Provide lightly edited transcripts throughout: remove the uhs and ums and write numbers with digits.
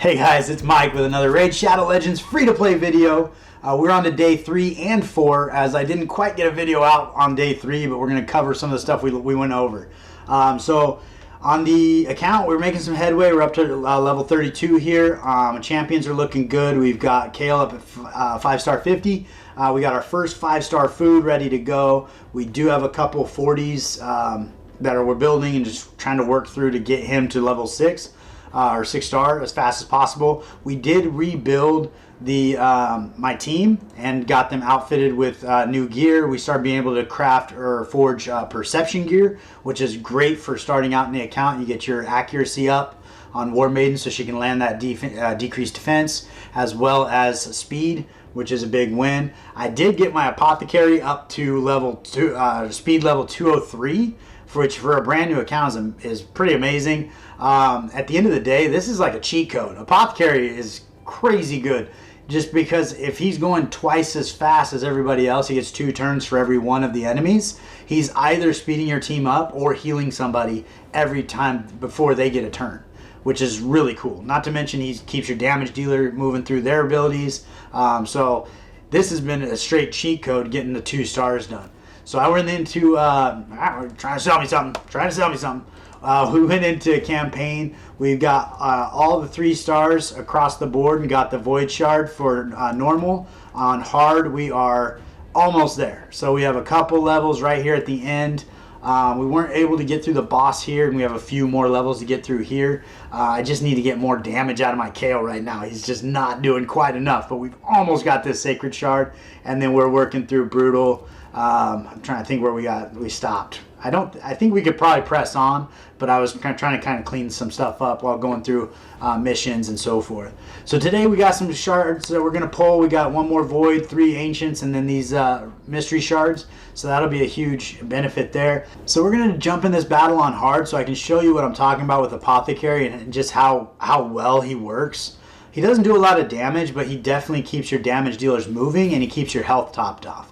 Hey guys, it's Mike with another Raid Shadow Legends free-to-play video. We're on to day 3 and 4, as I didn't quite get a video out on day 3, but we're going to cover some of the stuff we went over. So on the account, we're making some headway. We're up to level 32 here. Champions are looking good. We've got Kale up at 5-star 50. We got our first 5-star food ready to go. We do have a couple 40s that we're building and just trying to work through to get him to level 6. Or 6-star as fast as possible. We did rebuild the my team and got them outfitted with new gear. We started being able to craft or forge perception gear, which is great for starting out in the account. You get your accuracy up on War Maiden so she can land that decreased defense, as well as speed, which is a big win. I did get my apothecary up to level 2, speed level 203, which for a brand new account is pretty amazing. At the end of the day, this is like a cheat code. Apothecary is crazy good, just because if he's going twice as fast as everybody else, he gets 2 turns for every one of the enemies. He's either speeding your team up or healing somebody every time before they get a turn, which is really cool. Not to mention he keeps your damage dealer moving through their abilities. So this has been a straight cheat code getting the 2 stars done. So I went into trying to sell me something. We went into a campaign. We've got all the 3 stars across the board and got the Void Shard for normal. On hard, we are almost there. So we have a couple levels right here at the end. We weren't able to get through the boss here, and we have a few more levels to get through here. I just need to get more damage out of my Kale right now. He's just not doing quite enough, but we've almost got this Sacred Shard, and then we're working through Brutal. I'm trying to think where we stopped. I think we could probably press on, but I was trying to kind of clean some stuff up while going through missions and so forth. So today we got some shards that we're going to pull. We got 1 more Void, 3 Ancients, and then these Mystery Shards. So that'll be a huge benefit there. So we're going to jump in this battle on hard so I can show you what I'm talking about with Apothecary and just how well he works. He doesn't do a lot of damage, but he definitely keeps your damage dealers moving, and he keeps your health topped off.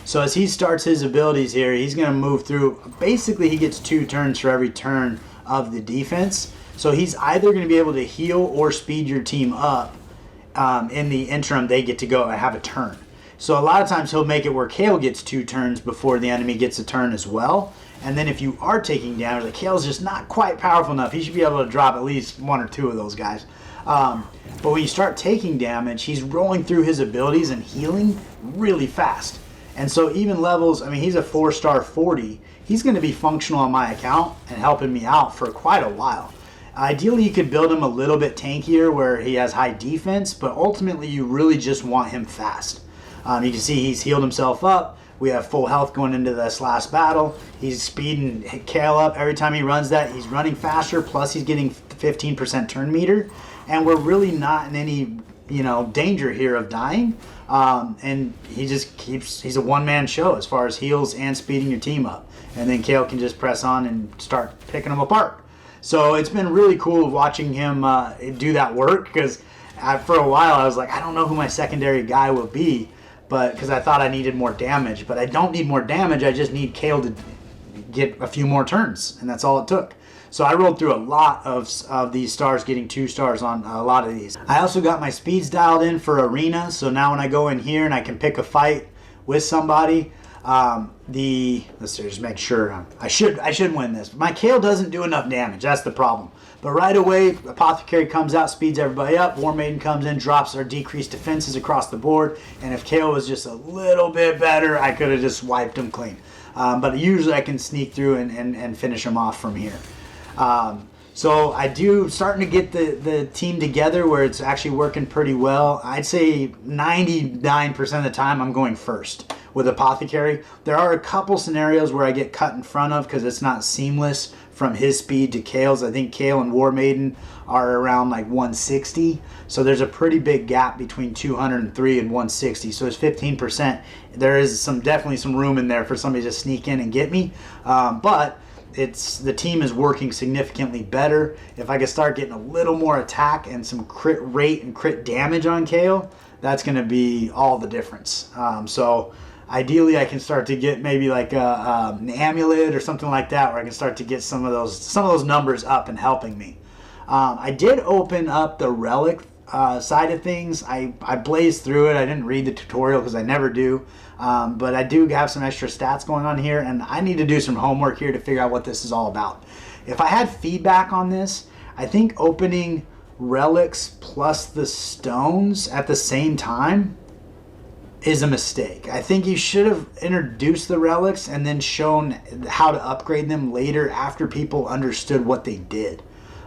So as he starts his abilities here, he's going to move through. Basically, he gets 2 turns for every turn of the defense. So he's either going to be able to heal or speed your team up. In the interim, they get to go and have a turn. So a lot of times he'll make it where Kale gets 2 turns before the enemy gets a turn as well. And then if you are taking damage, like Kale's just not quite powerful enough. He should be able to drop at least 1 or 2 of those guys. But when you start taking damage, he's rolling through his abilities and healing really fast. And so even levels, I mean, he's a 4-star 40. He's going to be functional on my account and helping me out for quite a while. Ideally, you could build him a little bit tankier where he has high defense, but ultimately you really just want him fast. You can see he's healed himself up. We have full health going into this last battle. He's speeding Kale up. Every time he runs that, he's running faster, plus he's getting 15% turn meter. And we're really not in any danger here of dying. And he just he's a one-man show as far as heals and speeding your team up. And then Kale can just press on and start picking them apart. So it's been really cool watching him do that work, because for a while I was like, I don't know who my secondary guy will be, but because I thought I needed more damage. But I don't need more damage, I just need Kale to get a few more turns, and that's all it took. So I rolled through a lot of these stars, getting 2 stars on a lot of these. I also got my speeds dialed in for arena, so now when I go in here and I can pick a fight with somebody, let's just make sure I should win this. My Kale doesn't do enough damage. That's the problem. But right away, Apothecary comes out, speeds everybody up. War Maiden comes in, drops our decreased defenses across the board. And if Kale was just a little bit better, I could have just wiped him clean. But usually I can sneak through and finish him off from here. So I do starting to get the team together where it's actually working pretty well. I'd say 99% of the time I'm going first with Apothecary. There are a couple scenarios where I get cut in front of because it's not seamless from his speed to Kale's. I think Kale and War Maiden are around like 160. So there's a pretty big gap between 203 and 160. So it's 15%. There is definitely some room in there for somebody to sneak in and get me. But the team is working significantly better. If I could start getting a little more attack and some crit rate and crit damage on Kale, that's going to be all the difference. So ideally I can start to get maybe like an amulet or something like that, where I can start to get some of those numbers up and helping me. I did open up the relic side of things. I blazed through it. I didn't read the tutorial because I never do. But I do have some extra stats going on here, and I need to do some homework here to figure out what this is all about. If I had feedback on this, I think opening relics plus the stones at the same time is a mistake. I think you should have introduced the relics and then shown how to upgrade them later after people understood what they did.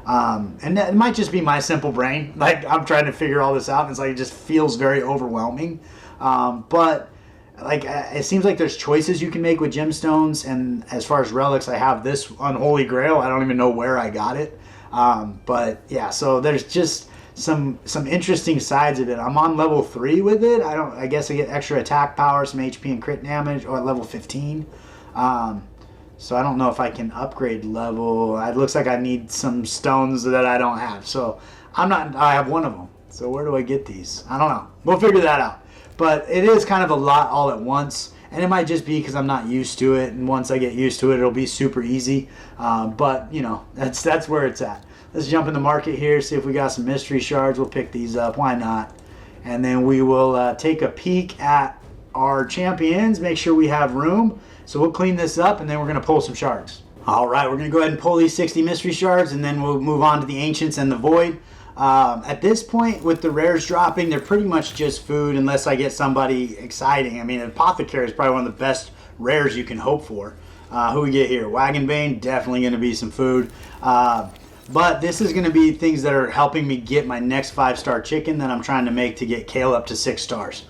And that might just be my simple brain. Like, I'm trying to figure all this out, and it's like it just feels very overwhelming. But like, it seems like there's choices you can make with gemstones, and as far as relics, I have this unholy grail. I don't even know where I got it. But yeah, so there's just some interesting sides of it. I'm on level 3 with it. I guess I get extra attack power, some HP and crit damage, or at level 15. So I don't know if I can upgrade level. It looks like I need some stones that I don't have. So I have one of them. So where do I get these? I don't know. We'll figure that out. But it is kind of a lot all at once. And it might just be because I'm not used to it. And once I get used to it, it'll be super easy. But, you know, that's where it's at. Let's jump in the market here, see if we got some mystery shards. We'll pick these up. Why not? And then we will take a peek at our champions, make sure we have room. So we'll clean this up, and then we're going to pull some shards. All right, we're going to go ahead and pull these 60 mystery shards, and then we'll move on to the ancients and the void. At this point, with the rares dropping, they're pretty much just food unless I get somebody exciting. I mean, apothecary is probably one of the best rares you can hope for. Who we get here? Wagon Bane, definitely going to be some food. But this is going to be things that are helping me get my next 5-star chicken that I'm trying to make to get Kale up to 6 stars.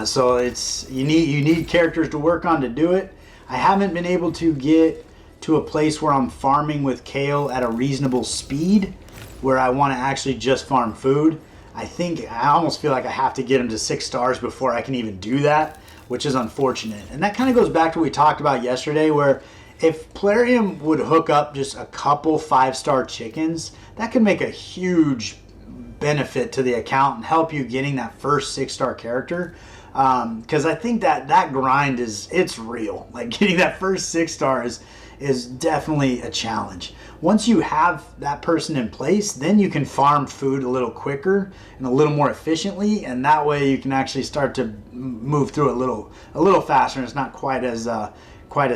So it's you need characters to work on to do it. I haven't been able to get to a place where I'm farming with Kale at a reasonable speed, where I want to actually just farm food. I almost feel like I have to get him to 6 stars before I can even do that, which is unfortunate. And that kind of goes back to what we talked about yesterday, where if Plarium would hook up just a couple 5-star chickens, that could make a huge benefit to the account and help you getting that first 6-star character. Because I think that grind it's real. Like, getting that first 6-star is definitely a challenge. Once you have that person in place, then you can farm food a little quicker and a little more efficiently, and that way you can actually start to move through a little faster, and it's not quite as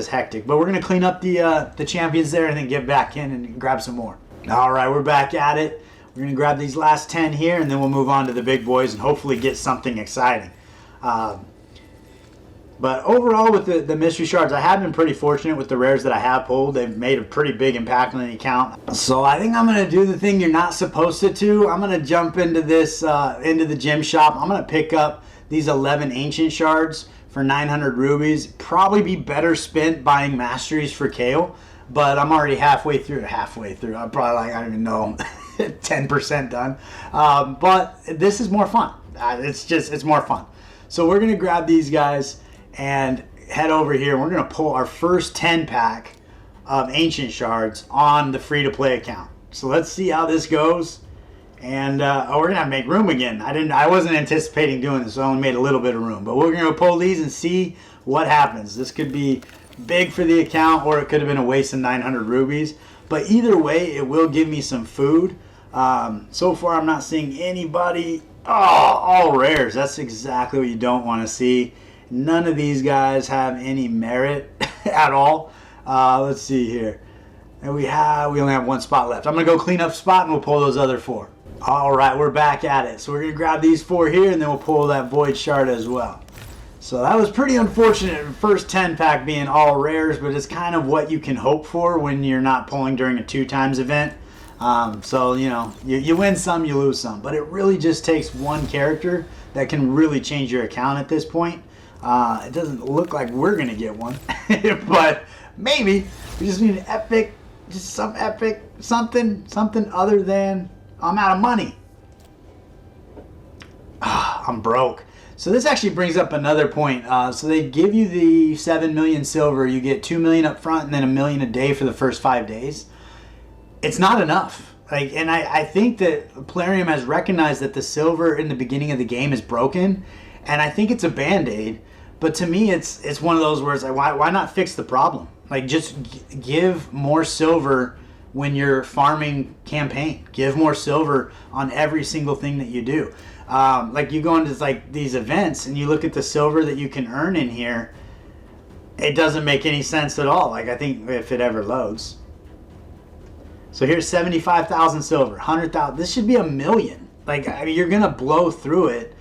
hectic. But we're going to clean up the champions there and then get back in and grab some more. All right, we're back at it. We're going to grab these last 10 here, and then we'll move on to the big boys and hopefully get something exciting. But overall, with the mystery shards, I have been pretty fortunate with the rares that I have pulled. They've made a pretty big impact on the account. So I think I'm going to do the thing you're not supposed to do. I'm going to jump into into the gem shop. I'm going to pick up these 11 ancient shards for 900 rubies. Probably be better spent buying masteries for Kale, but I'm already halfway through. I'm probably, I don't even know, 10% done. But this is more fun. It's more fun. So we're going to grab these guys and head over here. We're going to pull our first 10-pack of ancient shards on the free-to-play account. So let's see how this goes. And we're going to make room again. I wasn't anticipating doing this, so I only made a little bit of room. But we're going to pull these and see what happens. This could be big for the account, or it could have been a waste of 900 rubies. But either way, it will give me some food. So far, I'm not seeing anybody. Oh, all rares. That's exactly what you don't want to see. None of these guys have any merit at all. Let's see here. And we only have 1 spot left. I'm going to go clean up spot and we'll pull those other 4. All right, we're back at it. So we're going to grab these 4 here and then we'll pull that void shard as well. So that was pretty unfortunate, first 10-pack being all rares, but it's kind of what you can hope for when you're not pulling during a 2x event. So, you know, you win some, you lose some. But it really just takes one character that can really change your account at this point. It doesn't look like we're going to get one. But maybe. We just need an epic, just some epic, something other than I'm out of money. I'm broke. So this actually brings up another point. So they give you the 7 million silver. You get 2 million up front and then $1 million a day for the first 5 days. It's not enough. And I think that Plarium has recognized that the silver in the beginning of the game is broken, and I think it's a band-aid. But to me, it's one of those where it's like, why not fix the problem? Like, just give more silver when you're farming campaign. Give more silver on every single thing that you do. Like you go into like these events and you look at the silver that you can earn in here, it doesn't make any sense at all. Like I think if it ever loads. So here's 75,000 silver, 100,000. This should be 1,000,000. Like I mean, you're gonna blow through it,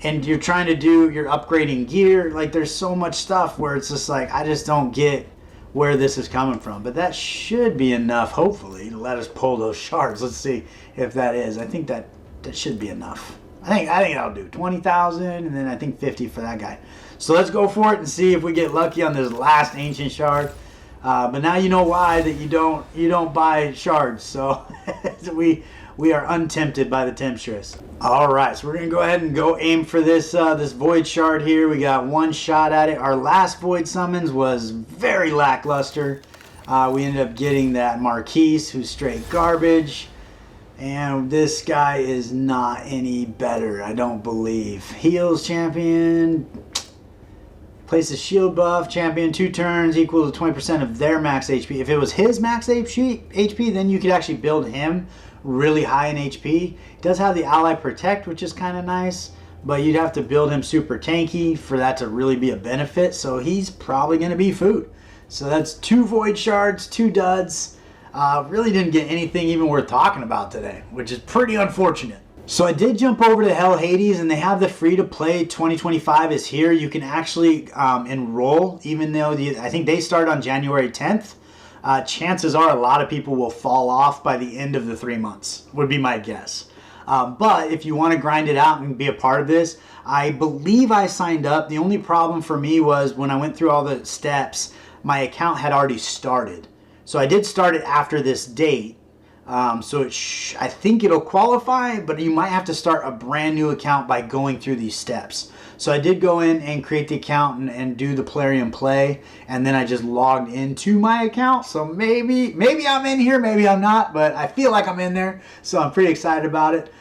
and you're trying to do, you're upgrading gear. Like there's so much stuff where it's just like I just don't get where this is coming from. But that should be enough, hopefully, to let us pull those shards. Let's see if that is. I think that should be enough. I think that'll do 20,000, and then I think 50 for that guy. So let's go for it and see if we get lucky on this last ancient shard. But now you know why that you don't buy shards. So we are untempted by the temptress. All right, so we're gonna go ahead and go aim for this this void shard here. We got one shot at it. Our last void summons was very lackluster. We ended up getting that Marquise, who's straight garbage. And this guy is not any better, I don't believe. Heals champion. Places shield buff. Champion 2 turns equal to 20% of their max HP. If it was his max HP, then you could actually build him really high in HP. He does have the ally protect, which is kind of nice. But you'd have to build him super tanky for that to really be a benefit. So he's probably going to be food. So that's 2 void shards, 2 duds. Really didn't get anything even worth talking about today, which is pretty unfortunate. So I did jump over to Hell Hades, and they have the free-to-play 2025 is here. You can actually enroll, even though I think they start on January 10th. Chances are a lot of people will fall off by the end of the 3 months, would be my guess. But if you want to grind it out and be a part of this, I believe I signed up. The only problem for me was when I went through all the steps, my account had already started. So I did start it after this date, so I think it'll qualify, but you might have to start a brand new account by going through these steps. So I did go in and create the account and do the Plarium play, and then I just logged into my account. So maybe I'm in here, maybe I'm not, but I feel like I'm in there, so I'm pretty excited about it,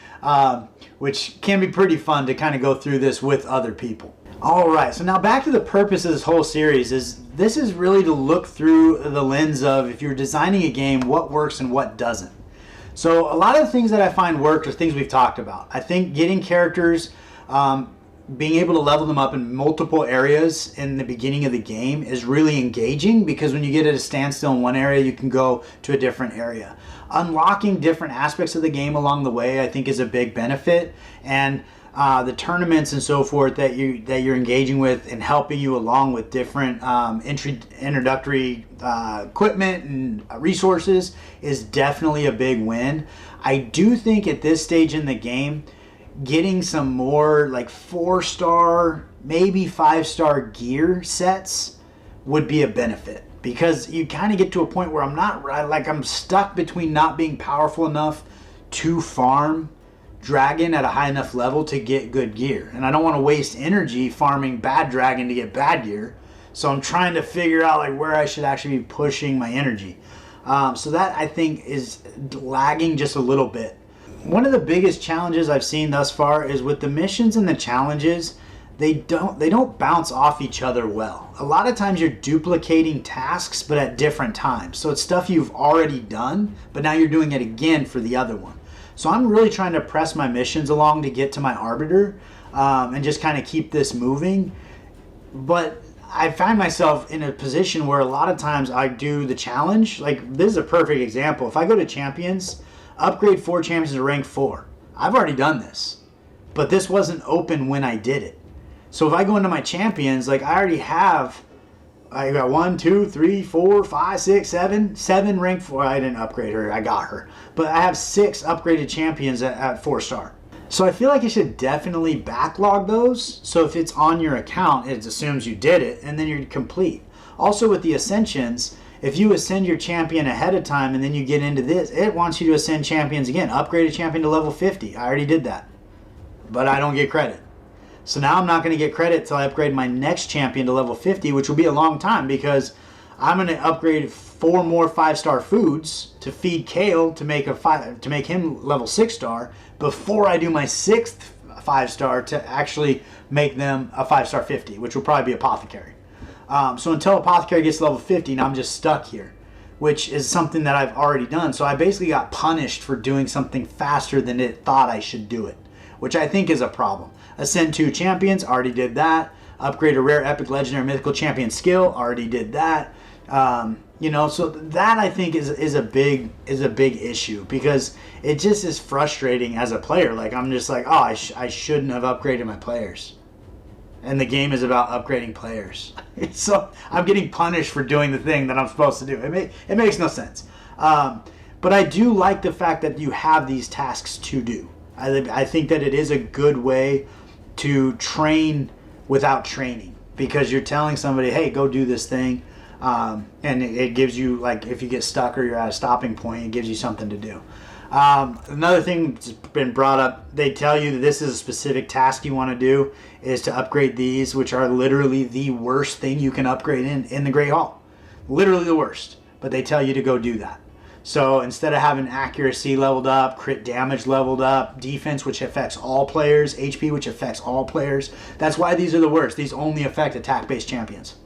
which can be pretty fun to kind of go through this with other people. All right, so now back to the purpose of this whole series this is really to look through the lens of if you're designing a game, what works and what doesn't. So a lot of the things that I find work are things we've talked about. I think getting characters, being able to level them up in multiple areas in the beginning of the game is really engaging, because when you get at a standstill in one area, you can go to a different area. Unlocking different aspects of the game along the way, I think, is a big benefit. And the tournaments and so forth that you're engaging with and helping you along with different introductory equipment and resources is definitely a big win. I do think at this stage in the game, getting some more like 4-star, maybe 5-star gear sets would be a benefit, because you kind of get to a point where I'm stuck between not being powerful enough to farm dragon at a high enough level to get good gear, and I don't want to waste energy farming bad dragon to get bad gear. So I'm trying to figure out like where I should actually be pushing my energy. So that I think is lagging just a little bit. One of the biggest challenges I've seen thus far is with the missions and the challenges, they don't bounce off each other well. A lot of times you're duplicating tasks but at different times. So it's stuff you've already done, but now you're doing it again for the other one. So I'm really trying to press my missions along to get to my Arbiter and just kind of keep this moving. But I find myself in a position where a lot of times I do the challenge. Like this is a perfect example. If I go to Champions, upgrade 4 champions to rank 4. I've already done this, but this wasn't open when I did it. So if I go into my champions, like I got 1, 2, 3, 4, 5, 6, 7 rank 4. I didn't upgrade her, I got her. But I have 6 upgraded champions at 4-star. So I feel like you should definitely backlog those. So if it's on your account, it assumes you did it, and then you're complete. Also with the ascensions, if you ascend your champion ahead of time and then you get into this, it wants you to ascend champions again. Upgrade a champion to level 50. I already did that, but I don't get credit. So now I'm not going to get credit till I upgrade my next champion to level 50, which will be a long time, because I'm going to upgrade 4 more 5-star foods to feed Kale to make him level 6-star before I do my 6th 5-star to actually make them a 5-star 50, which will probably be Apothecary. So until Apothecary gets level 50, now I'm just stuck here. which is something that I've already done. So I basically got punished for doing something faster than it thought I should do it, which I think is a problem. Ascend 2 champions, already did that. Upgrade a rare, epic, legendary, mythical champion skill, already did that. So that I think is a big issue, because it just is frustrating as a player. Like, I'm just like, I shouldn't have upgraded my players. And the game is about upgrading players. So I'm getting punished for doing the thing that I'm supposed to do. It makes no sense. But I do like the fact that you have these tasks to do. I think that it is a good way to train without training, because you're telling somebody, hey, go do this thing. And it gives you, like, if you get stuck or you're at a stopping point, it gives you something to do. Another thing that's been brought up, they tell you that this is a specific task you want to do, is to upgrade these, which are literally the worst thing you can upgrade in the Great Hall. Literally the worst. But they tell you to go do that. So instead of having accuracy leveled up, crit damage leveled up, defense, which affects all players, HP, which affects all players, that's why these are the worst. These only affect attack-based champions,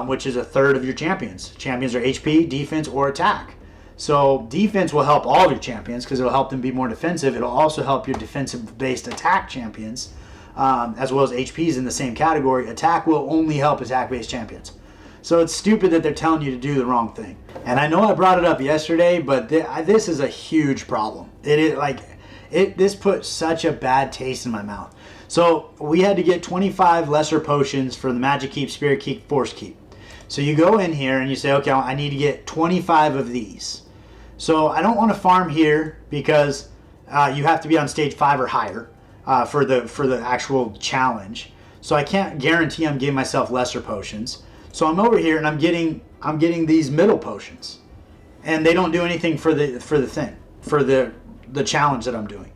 which is a third of your champions. Champions are HP, defense, or attack. So defense will help all of your champions because it'll help them be more defensive. It'll also help your defensive-based attack champions, as well as HPs in the same category. Attack will only help attack-based champions. So it's stupid that they're telling you to do the wrong thing. And I know I brought it up yesterday, but this is a huge problem. This put such a bad taste in my mouth. So we had to get 25 lesser potions for the Magic Keep, Spirit Keep, Force Keep. So you go in here and you say, okay, I need to get 25 of these. So I don't want to farm here because you have to be on stage 5 or higher for the actual challenge. So I can't guarantee I'm giving myself lesser potions. So I'm over here and I'm getting these middle potions, and they don't do anything for the challenge that I'm doing.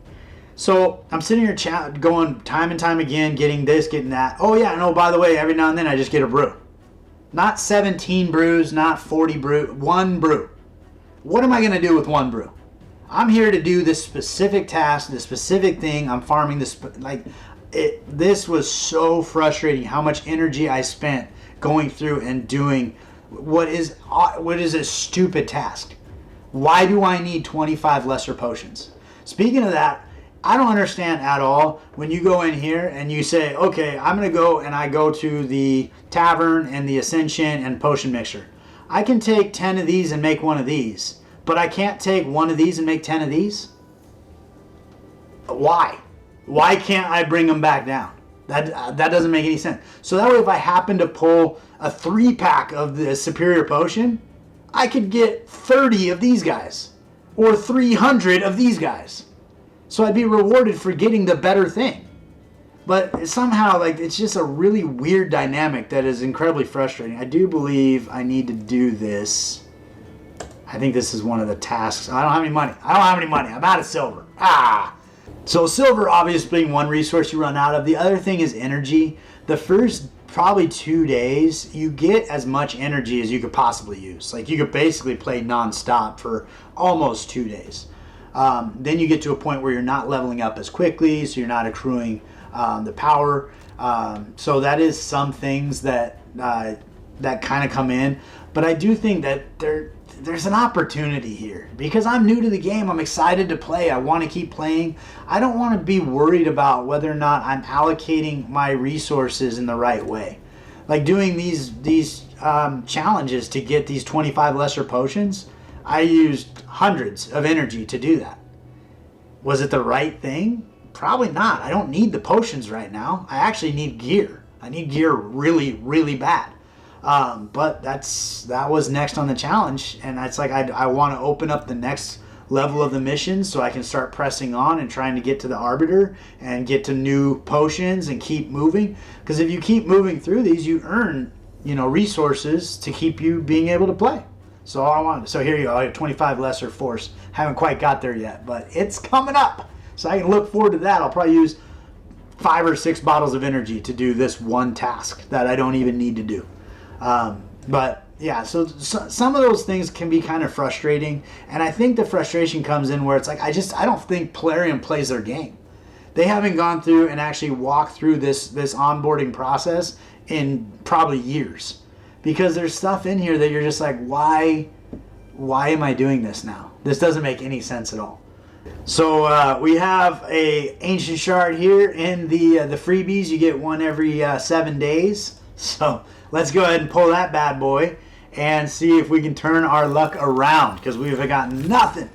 So I'm sitting here going time and time again, getting this, getting that. Oh yeah, and oh, by the way, every now and then I just get a brew. Not 17 brews, not 40 brew, one brew. What am I going to do with one brew? I'm here to do this specific task, this specific thing. I'm farming this. This was so frustrating how much energy I spent going through and doing what is a stupid task. Why do I need 25 lesser potions? Speaking of that, I don't understand at all when you go in here and you say, okay, I'm going to go, and I go to the tavern and the ascension and potion mixer. I can take 10 of these and make one of these, but I can't take one of these and make 10 of these? Why? Why can't I bring them back down? That doesn't make any sense. So that way, if I happen to pull a 3-pack of the superior potion, I could get 30 of these guys or 300 of these guys. So I'd be rewarded for getting the better thing. But somehow, it's just a really weird dynamic that is incredibly frustrating. I do believe I need to do this. I think this is one of the tasks. I don't have any money. I'm out of silver. So silver, obviously, being one resource you run out of. The other thing is energy. The first probably 2 days, you get as much energy as you could possibly use. You could basically play non-stop for almost 2 days. Then you get to a point where you're not leveling up as quickly, so you're not accruing the power. So that is some things that kind of come in. But I do think that there's an opportunity here. Because I'm new to the game, I'm excited to play. I want to keep playing. I don't want to be worried about whether or not I'm allocating my resources in the right way. Doing these challenges to get these 25 lesser potions, I used hundreds of energy to do that. Was it the right thing? Probably not. I don't need the potions right now. I actually need gear. I need gear really, really bad. But that was next on the challenge, and it's I want to open up the next level of the mission so I can start pressing on and trying to get to the Arbiter and get to new potions and keep moving. Because if you keep moving through these, you earn resources to keep you being able to play. So here you go. I have 25 lesser force. Haven't quite got there yet, but it's coming up. So I can look forward to that. I'll probably use 5 or 6 bottles of energy to do this one task that I don't even need to do. But yeah, so some of those things can be kind of frustrating, and I think the frustration comes in where it's I don't think Plarium plays their game. They haven't gone through and actually walked through this onboarding process in probably years, because there's stuff in here that you're just why why am I doing this now? This doesn't make any sense at all. So we have a ancient shard here in the freebies. You get one every 7 days. So let's go ahead and pull that bad boy and see if we can turn our luck around, because we've got nothing.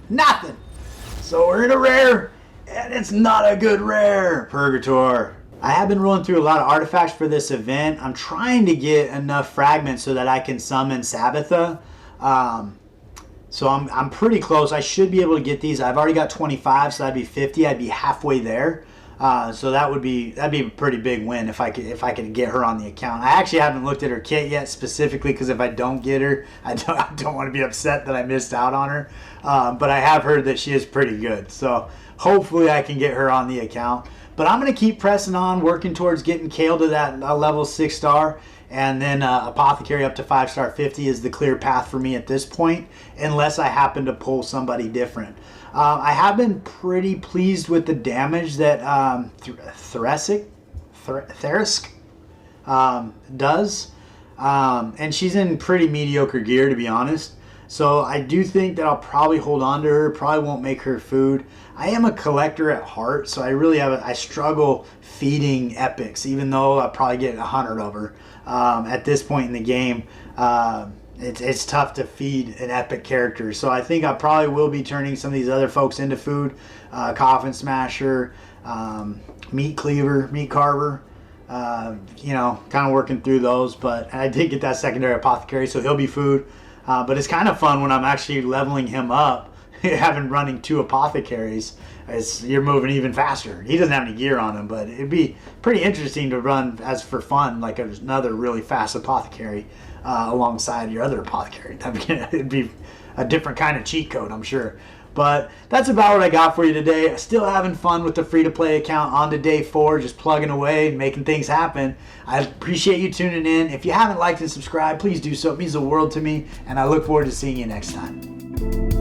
So we're in a rare, and it's not a good rare. Purgator. I have been rolling through a lot of artifacts for this event. I'm trying to get enough fragments so that I can summon Sabbatha. So I'm pretty close. I should be able to get these. I've already got 25, so that'd be 50. I'd be halfway there. So that'd be a pretty big win if I could get her on the account. I actually haven't looked at her kit yet specifically, because if I don't get her, I don't want to be upset that I missed out on her. But I have heard that she is pretty good. So hopefully I can get her on the account. But I'm going to keep pressing on, working towards getting Kale to that level 6 star. And then Apothecary up to 5 star 50 is the clear path for me at this point, unless I happen to pull somebody different. I have been pretty pleased with the damage that Therisk does. And she's in pretty mediocre gear, to be honest. So I do think that I'll probably hold on to her. Probably won't make her food. I am a collector at heart, so I really I struggle feeding epics, even though I probably get 100 of her. At this point in the game, it's tough to feed an epic character. So I think I probably will be turning some of these other folks into food. Coffin Smasher, Meat Cleaver, Meat Carver. Kind of working through those. But I did get that secondary Apothecary, so he'll be food. But it's kind of fun when I'm actually leveling him up, having running 2 Apothecaries. You're moving even faster. He doesn't have any gear on him, but it'd be pretty interesting to run as for fun, like another really fast Apothecary alongside your other Apothecary. It'd be a different kind of cheat code, I'm sure. But that's about what I got for you today. Still having fun with the free-to-play account on to day 4, just plugging away and making things happen. I appreciate you tuning in. If you haven't liked and subscribed, please do so. It means the world to me, and I look forward to seeing you next time.